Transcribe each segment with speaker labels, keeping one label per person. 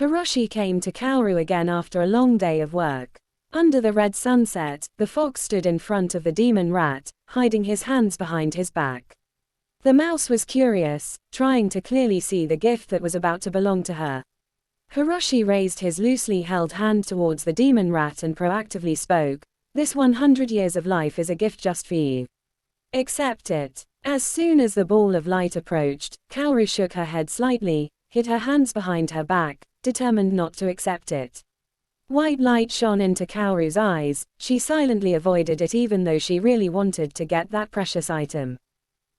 Speaker 1: Hiroshi came to Kaoru again after a long day of work. Under the red sunset, the fox stood in front of the demon rat, hiding his hands behind his back. The mouse was curious, trying to clearly see the gift that was about to belong to her. Hiroshi raised his loosely held hand towards the demon rat and proactively spoke, "This 100 years of life is a gift just for you. Accept it." As soon as the ball of light approached, Kaoru shook her head slightly, hid her hands behind her back, determined not to accept it. White light shone into Kaoru's eyes. She silently avoided it even though she really wanted to get that precious item.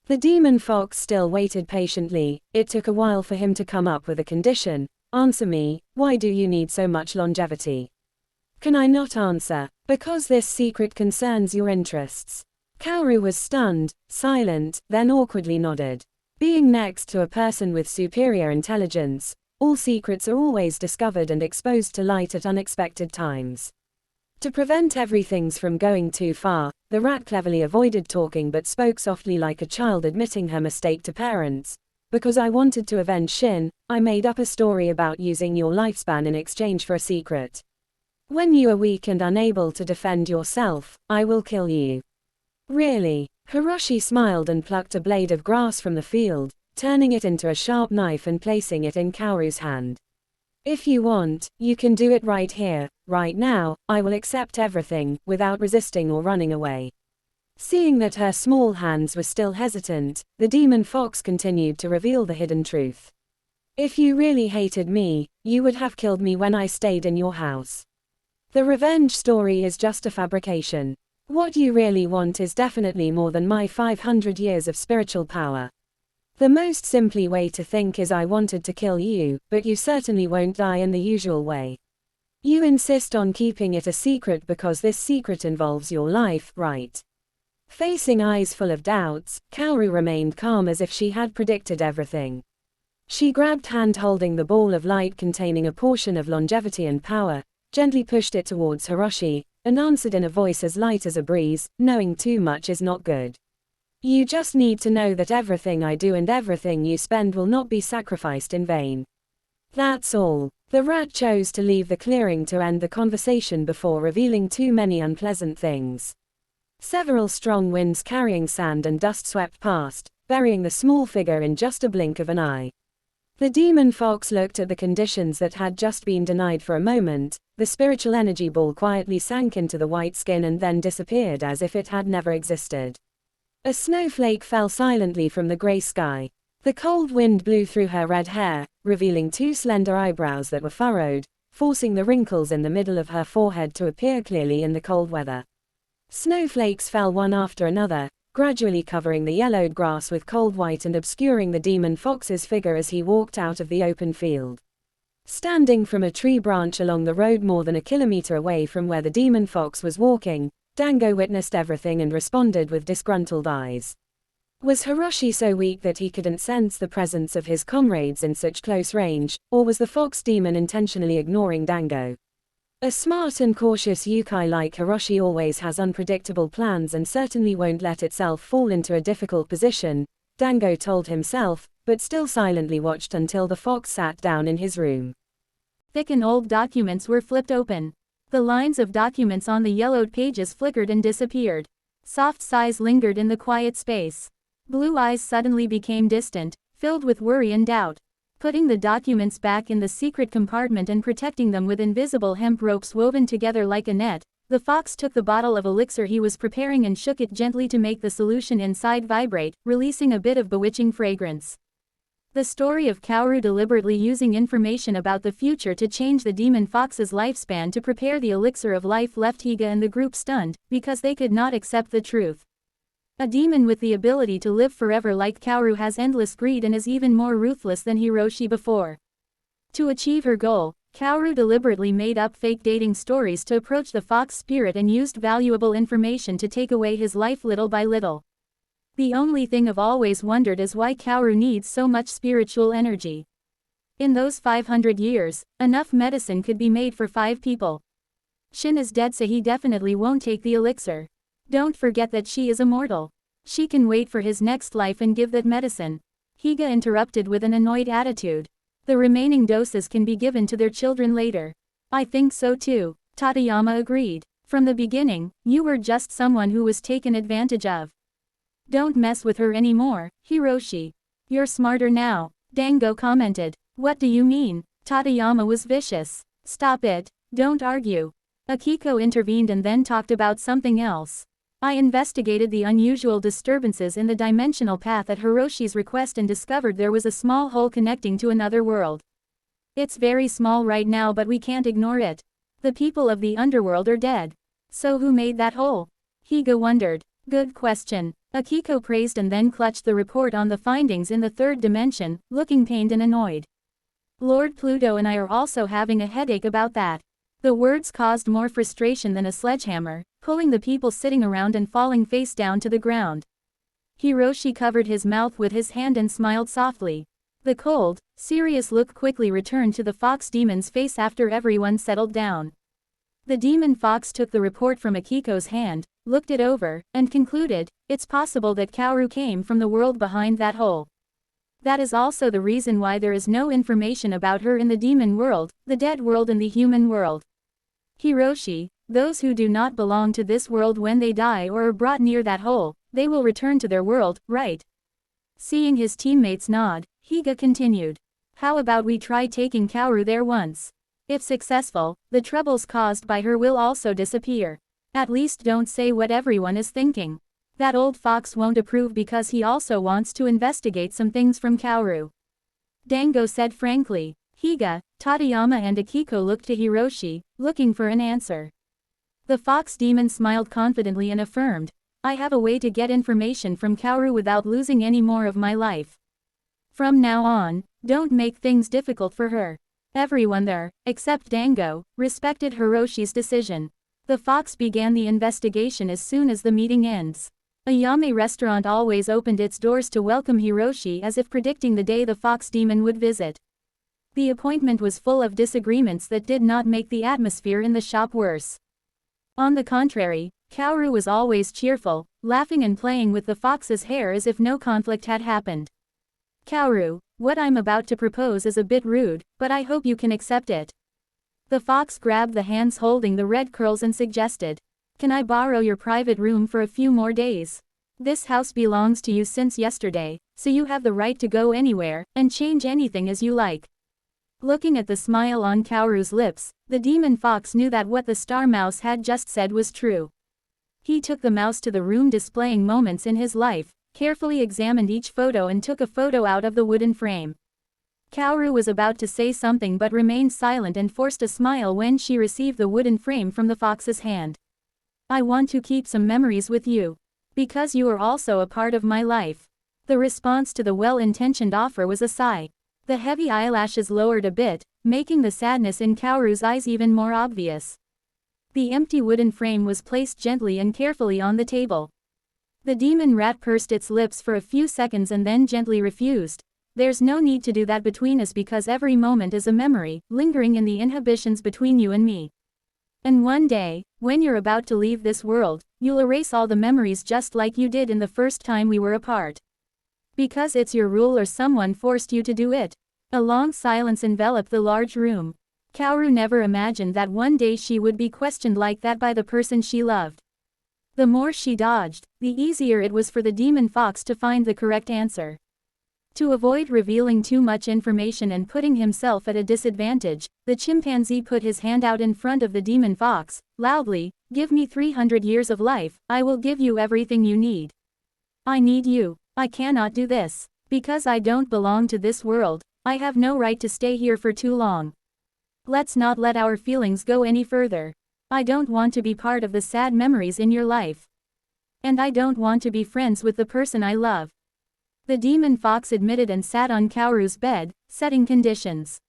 Speaker 1: The demon fox still waited patiently. It took a while for him to come up with a condition. "Answer me, why do you need so much longevity?" "Can I not answer? Because this secret concerns your interests." Kaoru was stunned, silent, then awkwardly nodded. Being next to a person with superior intelligence, all secrets are always discovered and exposed to light at unexpected times. To prevent everything from going too far, the rat cleverly avoided talking but spoke softly like a child admitting her mistake to parents. "Because I wanted to avenge Shin, I made up a story about using your lifespan in exchange for a secret. When you are weak and unable to defend yourself, I will kill you." "Really?" Hiroshi smiled and plucked a blade of grass from the field, turning it into a sharp knife and placing it in Kaoru's hand. "If you want, you can do it right here, right now. I will accept everything, without resisting or running away." Seeing that her small hands were still hesitant, the demon fox continued to reveal the hidden truth. "If you really hated me, you would have killed me when I stayed in your house. The revenge story is just a fabrication. What you really want is definitely more than my 500 years of spiritual power. The most simply way to think is I wanted to kill you, but you certainly won't die in the usual way. You insist on keeping it a secret because this secret involves your life, right?" Facing eyes full of doubts, Kaoru remained calm as if she had predicted everything. She grabbed hand holding the ball of light containing a portion of longevity and power, gently pushed it towards Hiroshi, and answered in a voice as light as a breeze, "Knowing too much is not good. You just need to know that everything I do and everything you spend will not be sacrificed in vain. That's all." The rat chose to leave the clearing to end the conversation before revealing too many unpleasant things. Several strong winds carrying sand and dust swept past, burying the small figure in just a blink of an eye. The demon fox looked at the conditions that had just been denied for a moment. The spiritual energy ball quietly sank into the white skin and then disappeared as if it had never existed. A snowflake fell silently from the gray sky. The cold wind blew through her red hair, revealing two slender eyebrows that were furrowed, forcing the wrinkles in the middle of her forehead to appear clearly in the cold weather. Snowflakes fell one after another, gradually covering the yellowed grass with cold white and obscuring the demon fox's figure as he walked out of the open field. Standing from a tree branch along the road more than a kilometer away from where the demon fox was walking, Dango witnessed everything and responded with disgruntled eyes. Was Hiroshi so weak that he couldn't sense the presence of his comrades in such close range, or was the fox demon intentionally ignoring Dango? A smart and cautious yokai like Hiroshi always has unpredictable plans and certainly won't let itself fall into a difficult position, Dango told himself, but still silently watched until the fox sat down in his room.
Speaker 2: Thick and old documents were flipped open. The lines of documents on the yellowed pages flickered and disappeared. Soft sighs lingered in the quiet space. Blue eyes suddenly became distant, filled with worry and doubt. Putting the documents back in the secret compartment and protecting them with invisible hemp ropes woven together like a net, the fox took the bottle of elixir he was preparing and shook it gently to make the solution inside vibrate, releasing a bit of bewitching fragrance. The story of Kaoru deliberately using information about the future to change the demon fox's lifespan to prepare the elixir of life left Higa and the group stunned, because they could not accept the truth. A demon with the ability to live forever like Kaoru has endless greed and is even more ruthless than Hiroshi before. To achieve her goal, Kaoru deliberately made up fake dating stories to approach the fox spirit and used valuable information to take away his life little by little. The only thing I've always wondered is why Kaoru needs so much spiritual energy. In those 500 years, enough medicine could be made for 5 people. Shin is dead, so he definitely won't take the elixir. Don't forget that she is immortal. She can wait for his next life and give that medicine. Higa interrupted with an annoyed attitude. The remaining doses can be given to their children later. I think so too, Tateyama agreed. From the beginning, you were just someone who was taken advantage of. Don't mess with her anymore, Hiroshi. You're smarter now, Dango commented. What do you mean? Tateyama was vicious. Stop it, don't argue. Akiko intervened and then talked about something else. I investigated the unusual disturbances in the dimensional path at Hiroshi's request and discovered there was a small hole connecting to another world. It's very small right now, but we can't ignore it. The people of the underworld are dead. So who made that hole? Higa wondered. Good question. Akiko praised and then clutched the report on the findings in the third dimension, looking pained and annoyed. Lord Pluto and I are also having a headache about that. The words caused more frustration than a sledgehammer, pulling the people sitting around and falling face down to the ground. Hiroshi covered his mouth with his hand and smiled softly. The cold, serious look quickly returned to the fox demon's face after everyone settled down. The demon fox took the report from Akiko's hand, looked it over, and concluded, it's possible that Kaoru came from the world behind that hole. That is also the reason why there is no information about her in the demon world, the dead world and the human world. Hiroshi, those who do not belong to this world when they die or are brought near that hole, they will return to their world, right? Seeing his teammates nod, Higa continued. How about we try taking Kaoru there once? If successful, the troubles caused by her will also disappear. At least don't say what everyone is thinking. That old fox won't approve because he also wants to investigate some things from Kaoru. Dango said frankly. Higa, Tateyama and Akiko looked to Hiroshi, looking for an answer. The fox demon smiled confidently and affirmed, I have a way to get information from Kaoru without losing any more of my life. From now on, don't make things difficult for her. Everyone there, except Dango, respected Hiroshi's decision. The fox began the investigation as soon as the meeting ends. A Yame restaurant always opened its doors to welcome Hiroshi as if predicting the day the fox demon would visit. The appointment was full of disagreements that did not make the atmosphere in the shop worse. On the contrary, Kaoru was always cheerful, laughing and playing with the fox's hair as if no conflict had happened. Kaoru, what I'm about to propose is a bit rude, but I hope you can accept it. The fox grabbed the hands holding the red curls and suggested, can I borrow your private room for a few more days? This house belongs to you since yesterday, so you have the right to go anywhere, and change anything as you like. Looking at the smile on Kaoru's lips, the demon fox knew that what the star mouse had just said was true. He took the mouse to the room displaying moments in his life, carefully examined each photo and took a photo out of the wooden frame. Kaoru was about to say something but remained silent and forced a smile when she received the wooden frame from the fox's hand. I want to keep some memories with you. Because you are also a part of my life. The response to the well-intentioned offer was a sigh. The heavy eyelashes lowered a bit, making the sadness in Kaoru's eyes even more obvious. The empty wooden frame was placed gently and carefully on the table. The demon rat pursed its lips for a few seconds and then gently refused. There's no need to do that between us because every moment is a memory, lingering in the inhibitions between you and me. And one day, when you're about to leave this world, you'll erase all the memories just like you did in the first time we were apart. Because it's your rule or someone forced you to do it. A long silence enveloped the large room. Kaoru never imagined that one day she would be questioned like that by the person she loved. The more she dodged, the easier it was for the demon fox to find the correct answer. To avoid revealing too much information and putting himself at a disadvantage, the chimpanzee put his hand out in front of the demon fox, loudly, give me 300 years of life, I will give you everything you need. I need you. I cannot do this. Because I don't belong to this world, I have no right to stay here for too long. Let's not let our feelings go any further. I don't want to be part of the sad memories in your life. And I don't want to be friends with the person I love. The demon fox admitted and sat on Kaoru's bed, setting conditions.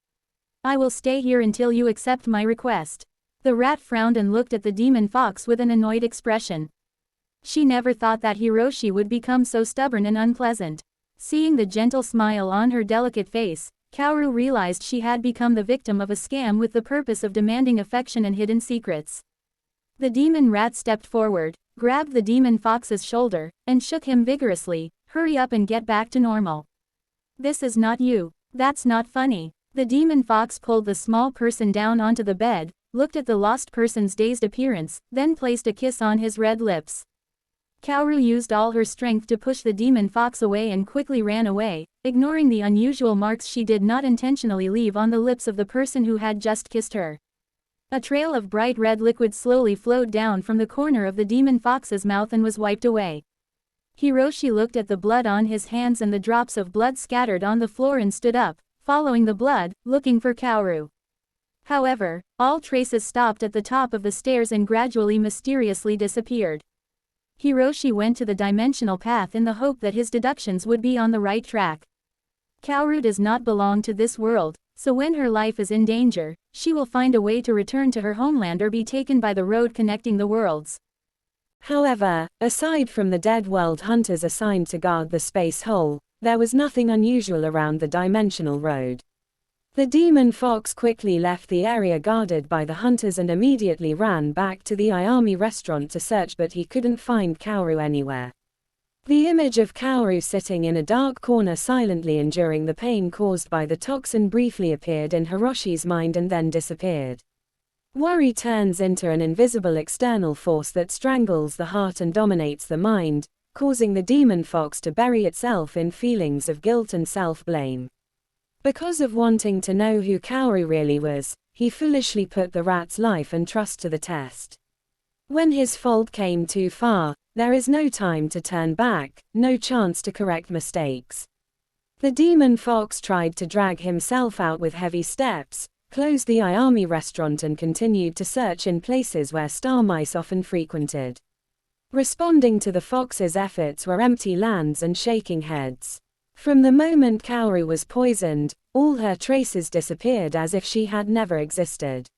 Speaker 2: I will stay here until you accept my request. The rat frowned and looked at the demon fox with an annoyed expression. She never thought that Hiroshi would become so stubborn and unpleasant. Seeing the gentle smile on her delicate face, Kaoru realized she had become the victim of a scam with the purpose of demanding affection and hidden secrets. The demon rat stepped forward, grabbed the demon fox's shoulder, and shook him vigorously. Hurry up and get back to normal. This is not you. That's not funny. The demon fox pulled the small person down onto the bed, looked at the lost person's dazed appearance, then placed a kiss on his red lips. Kaoru used all her strength to push the demon fox away and quickly ran away, ignoring the unusual marks she did not intentionally leave on the lips of the person who had just kissed her. A trail of bright red liquid slowly flowed down from the corner of the demon fox's mouth and was wiped away. Hiroshi looked at the blood on his hands and the drops of blood scattered on the floor and stood up, following the blood, looking for Kaoru. However, all traces stopped at the top of the stairs and gradually mysteriously disappeared. Hiroshi went to the dimensional path in the hope that his deductions would be on the right track. Kaoru does not belong to this world, so when her life is in danger, she will find a way to return to her homeland or be taken by the road connecting the worlds.
Speaker 1: However, aside from the dead world hunters assigned to guard the space hole, there was nothing unusual around the dimensional road. The demon fox quickly left the area guarded by the hunters and immediately ran back to the Ayami restaurant to search, but he couldn't find Kaoru anywhere. The image of Kaoru sitting in a dark corner silently enduring the pain caused by the toxin briefly appeared in Hiroshi's mind and then disappeared. Worry turns into an invisible external force that strangles the heart and dominates the mind, causing the demon fox to bury itself in feelings of guilt and self-blame. Because of wanting to know who Kaoru really was, he foolishly put the rat's life and trust to the test. When his fault came too far, there is no time to turn back, no chance to correct mistakes. The demon fox tried to drag himself out with heavy steps, closed the Ayami restaurant and continued to search in places where star mice often frequented. Responding to the fox's efforts were empty lands and shaking heads. From the moment Kaoru was poisoned, all her traces disappeared as if she had never existed.